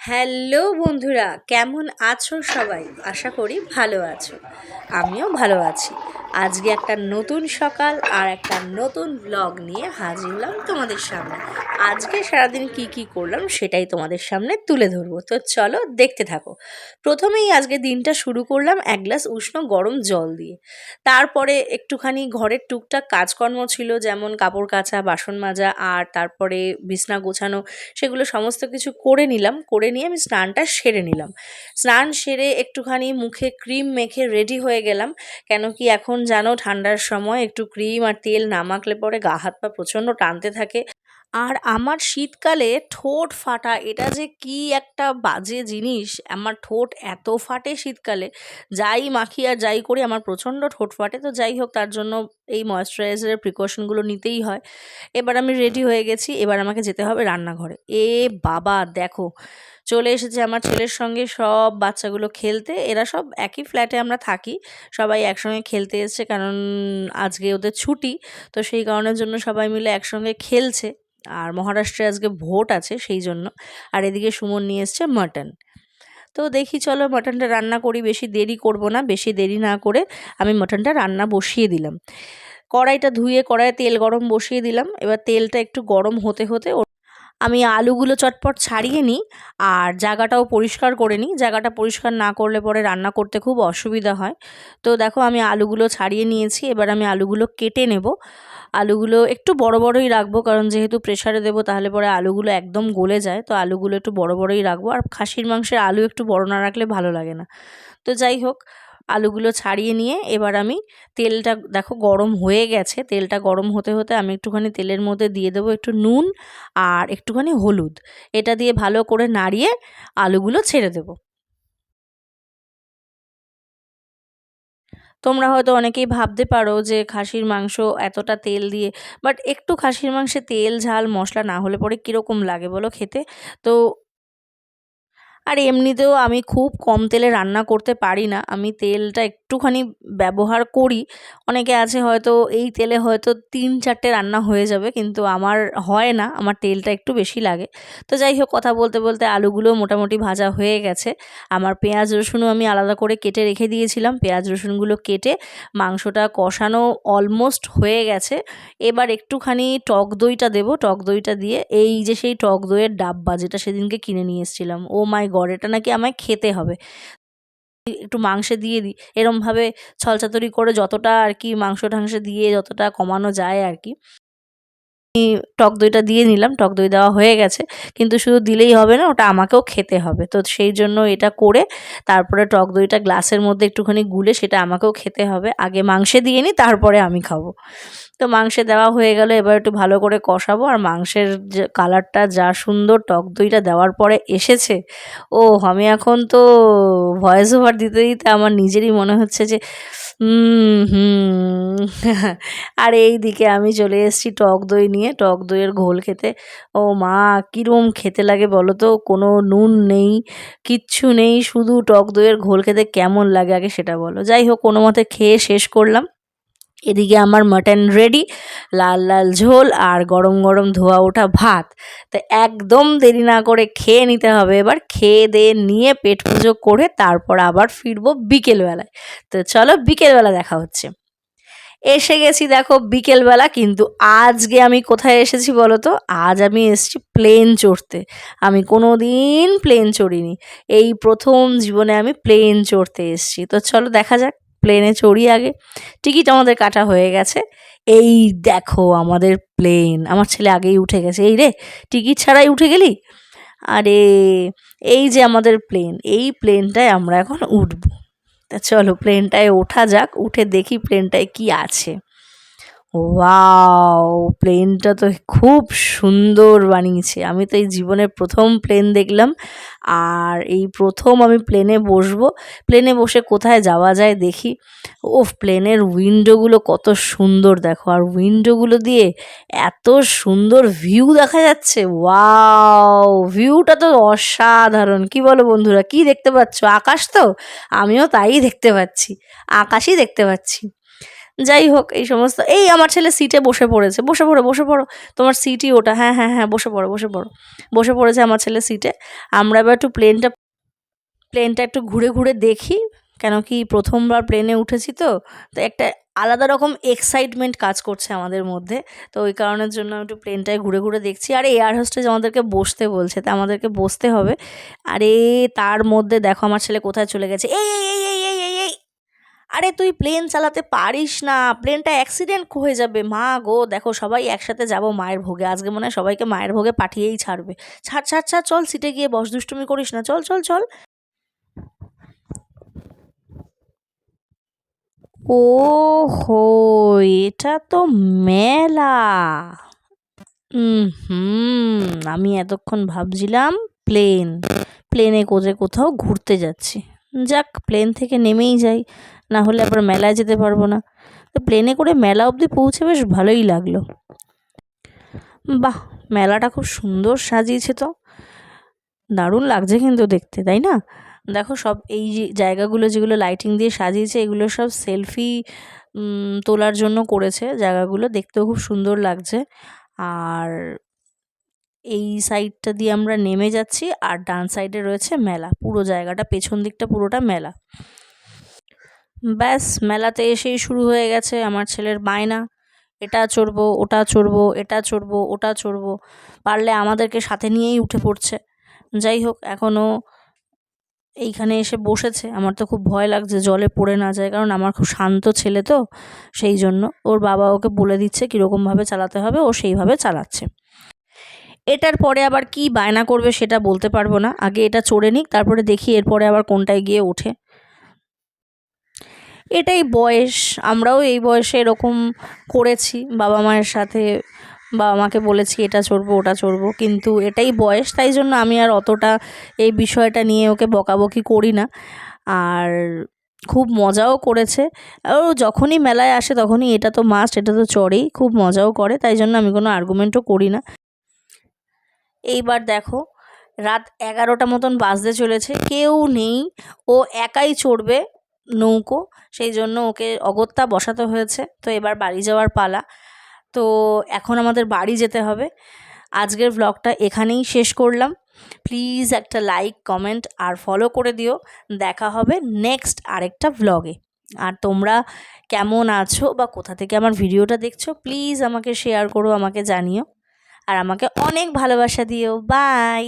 Hello বন্ধুরা, কেমন আছো সবাই? আশা করি ভালো আছো। আমিও ভালো আছি। আজকে একটা নতুন সকাল আর একটা নতুন ব্লগ নিয়ে হাজির হলাম তোমাদের সামনে। আজকে সারাদিন কি করলাম সেটাই তোমাদের সামনে তুলে ধরবো। তো চলো দেখতে থাকো। প্রথমেই আজকে দিনটা শুরু করলাম এক গ্লাস উষ্ণ গরম জল দিয়ে। তারপরে একটুখানি ঘরের টুকটাক কাজকর্ম ছিল, যেমন কাপড় কাচা, বাসন মাজা, আর তারপরে বিছনা গোছানো, সেগুলো সমস্ত কিছু করে নিলাম। করে নিয়ে আমি স্নানটা সেরে নিলাম। স্নান সেরে একটুখানি মুখে ক্রিম মেখে রেডি হয়ে গেলাম। কেন কি এখন জানো ঠান্ডার সময় একটু ক্রিম আর তেল না মাখলে পরে গা হাত পা প্রচণ্ড টানতে থাকে। আর আমার শীতকালে ঠোঁট ফাটা, এটা যে কি একটা বাজে জিনিস। আমার ঠোঁট এত ফাটে শীতকালে, যাই মাখি আর যাই করি আমার প্রচণ্ড ঠোঁট ফাটে। তো যাই হোক, তার জন্য এই ময়েশ্চারাইজারের প্রিকশনগুলো নিতেই হয়। এবার আমি রেডি হয়ে গেছি, এবার আমাকে যেতে হবে রান্নাঘরে। বাবা দেখো, চলে এসেছে আমার ছেলের সঙ্গে সব বাচ্চাগুলো খেলতে। এরা সব একই ফ্ল্যাটে আমরা থাকি, সবাই একসঙ্গে খেলতে এসেছে, কারণ আজকে ওদের ছুটি। তো সেই কারণের জন্য সবাই মিলে একসঙ্গে খেলছে। আর মহারাষ্ট্রে আজকে ভোট আছে সেই জন্য। আর এদিকে সুমন নিয়ে এসছে মাটন। তো দেখি চলো মাটনটা রান্না করি, বেশি দেরি করব না। বেশি দেরি না করে আমি মাটনটা রান্না বসিয়ে দিলাম। কড়াইটা ধুয়ে কড়াইয়ে তেল গরম বসিয়ে দিলাম। এবার তেলটা একটু গরম হতে হতে আমি আলুগুলো চটপট ছাড়িয়ে নিই, আর জায়গাটাও পরিষ্কার করে নিই। জায়গাটা পরিষ্কার না করলে পরে রান্না করতে খুব অসুবিধা হয়। তো দেখো আমি আলুগুলো ছাড়িয়ে নিয়েছি, এবার আমি আলুগুলো কেটে নেব। আলুগুলো একটু বড় বড়ই রাখবো, কারণ যেহেতু প্রেসারে দেবো তাহলে পরে আলুগুলো একদম গলে যায়। তো আলুগুলো একটু বড় বড়ই রাখবো, আর খাসির মাংসের আলু একটু বড় না রাখলে ভালো লাগে না। তো যাই হোক, আলুগুলো ছাড়িয়ে নিয়ে এবার আমি তেলটা দেখো গরম হয়ে গেছে। তেলটা গরম হতে হতে আমি একটুখানি তেলের মধ্যে দিয়ে দেবো একটু নুন আর একটুখানি হলুদ। এটা দিয়ে ভালো করে নাড়িয়ে আলুগুলো ছেড়ে দেবো। তোমরা হয়তো অনেকেই ভাবতে পারো যে খাসির মাংস এতটা তেল দিয়ে, বাট একটু খাসির মাংসে তেল ঝাল মশলা না হলে পরে কীরকম লাগে বলো খেতে? তো আর এমনিতেও আমি খুব কম তেলে রান্না করতে পারি না, আমি তেলটা একটুখানি ব্যবহার করি। অনেকে আছে হয়তো এই তেলে হয়তো ৩-৪টে রান্না হয়ে যাবে, কিন্তু আমার হয় না, আমার তেলটা একটু বেশি লাগে। তো যাই হোক, কথা বলতে বলতে আলুগুলো মোটামুটি ভাজা হয়ে গেছে। আমার পেঁয়াজ রসুনও আমি আলাদা করে কেটে রেখে দিয়েছিলাম। পেঁয়াজ রসুনগুলো কেটে মাংসটা কষানো অলমোস্ট হয়ে গেছে। এবার একটুখানি টক দইটা দেবো। টক দইটা দিয়ে, এই যে সেই টক দইয়ের ডাব্বা যেটা সেদিনকে কিনে নিয়ে এসেছিলাম, ও মাই গড, এটা নাকি আমায় খেতে হবে। একটু মাংসে দিয়ে দিই এরমভাবে, ছলচাতুরি করে যতটা আর কি মাংস টাংসে দিয়ে যতটা কমানো যায় আর কি। টক দইটা দিয়ে নিলাম, টক দই দেওয়া হয়ে গেছে। কিন্তু শুধু দিলেই হবে না, ওটা আমাকেও খেতে হবে। তো সেই জন্য এটা করে তারপরে টক দইটা গ্লাসের মধ্যে একটুখানি গুলে সেটা আমাকেও খেতে হবে। আগে মাংসে দিয়ে নিই, তারপরে আমি খাবো। তো মাংসে দেওয়া হয়ে গেল, এবার একটু ভালো করে কষাবো। আর মাংসের যে কালারটা যা সুন্দর টক দইটা দেওয়ার পরে এসেছে, ও আমি এখন তো ভয়েস ওভার দিতে দিতে আমার নিজেরই মনে হচ্ছে যে হুম। আর এই দিকে আমি চলে এসেছি টক দই নিয়ে, টক দইয়ের ঘোল খেতে। ও মা, কীরকম খেতে লাগে বলো তো? কোনো নুন নেই, কিচ্ছু নেই, শুধু টক দইয়ের ঘোল খেতে কেমন লাগে আগে সেটা বলো। যাই হোক, কোনো মতে খেয়ে শেষ করলাম। এদিকে আমার মাটন রেডি, লাল লাল ঝোল আর গরম গরম ধোয়া ওঠা ভাত। তো একদম দেরি না করে খেয়ে নিতে হবে। এবার খেয়ে দিয়ে নিয়ে পেট পুজো করে তারপর আবার ফিরবো বিকেলবেলায়। তো চলো বিকেলবেলা দেখা হচ্ছে। এসে গেছি দেখো বিকেলবেলা, কিন্তু আজকে আমি কোথায় এসেছি বলো তো? আজ আমি এসেছি প্লেন চড়তে। আমি কোনো দিন প্লেন চড়িনি, এই প্রথম জীবনে আমি প্লেন চড়তে এসেছি। তো চলো দেখা যাক, প্লেনে চড়ি আগে। টিকিট আমাদের কাটা হয়ে গেছে। এই দেখো আমাদের প্লেন, আমার ছেলে আগেই উঠে গেছে। এই রে, টিকিট ছাড়াই উঠে গেলি? আরে, এই যে আমাদের প্লেন, এই প্লেনটায় আমরা এখন উঠবো। তা চলো প্লেনটায় ওঠা যাক, উঠে দেখি প্লেনটায় কি আছে। ওয়াও, প্লেনটা তো খুব সুন্দর বানিয়েছে। আমি তো এই জীবনে প্রথম প্লেন দেখলাম, আর এই প্রথম আমি প্লেনে বসবো। প্লেনে বসে কোথায় যাওয়া যায় দেখি। ওফ, প্লেনের উইন্ডোগুলো কত সুন্দর দেখো, আর উইন্ডোগুলো দিয়ে এত সুন্দর ভিউ দেখা যাচ্ছে। ওয়াও, ভিউটা তো অসাধারণ। কি বলো বন্ধুরা, কি দেখতে পাচ্ছ? আকাশ তো, আমিও তাই দেখতে পাচ্ছি, আকাশই দেখতে পাচ্ছি। যাই হোক এই সমস্ত, এই আমার ছেলে সিটে বসে পড়েছে, বসে পড়ো, তোমার সিটই ওটা, হ্যাঁ হ্যাঁ হ্যাঁ, বসে পড়েছে আমার ছেলে সিটে। আমরা এবার একটু প্লেনটা একটু ঘুরে ঘুরে দেখি, কেন কি প্রথমবার প্লেনে উঠেছি তো, তো একটা আলাদা রকম এক্সাইটমেন্ট কাজ করছে আমাদের মধ্যে। তো ওই কারণের জন্য একটু প্লেনটায় ঘুরে ঘুরে দেখছি। আর এয়ার হোস্টেস আমাদেরকে বসতে বলছে, তা আমাদেরকে বসতে হবে। আরে তার মধ্যে দেখো আমার ছেলে কোথায় চলে গেছে, এই এই এই এই এই এই এই, আরে তুই প্লেন চালাতে পারিস না, প্লেনটা অ্যাক্সিডেন্ট হয়ে যাবে। মা গো, দেখো সবাই একসাথে যাব মায়ের ভোগে, আজকে মনে হয় সবাইকে মায়ের ভোগে পাঠিয়েই ছাড়বে। ছাড় ছাড় ছাড়, চল সিটে গিয়ে বস, দুষ্টুমি করিস না, চল চল চল। ওহো, এটা তো মেলা। হুম, আমি এতক্ষণ ভাবছিলাম প্লেন, প্লেনে করে কোথাও ঘুরতে যাচ্ছি। যাক, প্লেন থেকে নেমেই যাই, না হলে আবার মেলায় যেতে পারবো না। তো প্লেনে করে মেলা অবধি পৌঁছে বেশ ভালোই লাগলো। বাহ, মেলাটা খুব সুন্দর সাজিয়েছে তো, দারুণ লাগছে কিন্তু দেখতে, তাই না? দেখো সব এই যে জায়গাগুলো যেগুলো লাইটিং দিয়ে সাজিয়েছে, এগুলো সব সেলফি তোলার জন্য করেছে, জায়গাগুলো দেখতেও খুব সুন্দর লাগছে। আর এই সাইডটা দিয়ে আমরা নেমে যাচ্ছি, আর ডান সাইডে রয়েছে মেলা, পুরো জায়গাটা পেছন দিকটা পুরোটা মেলা। ব্যাস, মেলাতে এসেই শুরু হয়ে গেছে আমার ছেলের বায়না, এটা চড়বো ওটা চড়বো, এটা চড়বো ওটা চড়বো, পারলে আমাদেরকে সাথে নিয়েই উঠে পড়ছে। যাই হোক, এখনও এইখানে এসে বসেছে। আমার তো খুব ভয় লাগছে জলে পড়ে না যায়, কারণ আমার খুব শান্ত ছেলে তো, সেই জন্য ওর বাবা ওকে বলে দিচ্ছে কীরকমভাবে চালাতে হবে, ও সেইভাবে চালাচ্ছে। এটার পরে আবার কি বায়না করবে সেটা বলতে পারবো না, আগে এটা চড়ে নিক, তারপরে দেখি এরপরে আবার কোনটায় গিয়ে ওঠে। এটাই বয়স, আমরাও এই বয়সে এরকম করেছি বাবা মায়ের সাথে, বাবা মাকে বলেছি এটা চড়বো ওটা চড়বো, কিন্তু এটাই বয়স, তাই জন্য আমি আর অতটা এই বিষয়টা নিয়ে ওকে বকাবকি করি না। আর খুব মজাও করেছে, ও যখনই মেলায় আসে তখনই এটা তো মাস্ট, এটা তো চড়েই, খুব মজাও করে, তাই জন্য আমি কোনো আর্গুমেন্টও করি না। এইবার দেখো, রাত 11টা মতন বাজতে চলেছে, কেউ নেই, ও একাই চড়বে নৌকো, সেই জন্য ওকে অগত্যা বসাতে হয়েছে। তো এবার বাড়ি যাওয়ার পালা। তো এখন আমাদের বাড়ি যেতে হবে। আজকের ব্লগটা এখানেই শেষ করলাম। প্লিজ একটা লাইক, কমেন্ট আর ফলো করে দিও। দেখা হবে নেক্সট আরেকটা ব্লগে। আর তোমরা কেমন আছো বা কোথা থেকে আমার ভিডিওটা দেখছো, প্লিজ আমাকে শেয়ার করো, আমাকে জানিও, আর আমাকে অনেক ভালোবাসা দিও। বাই।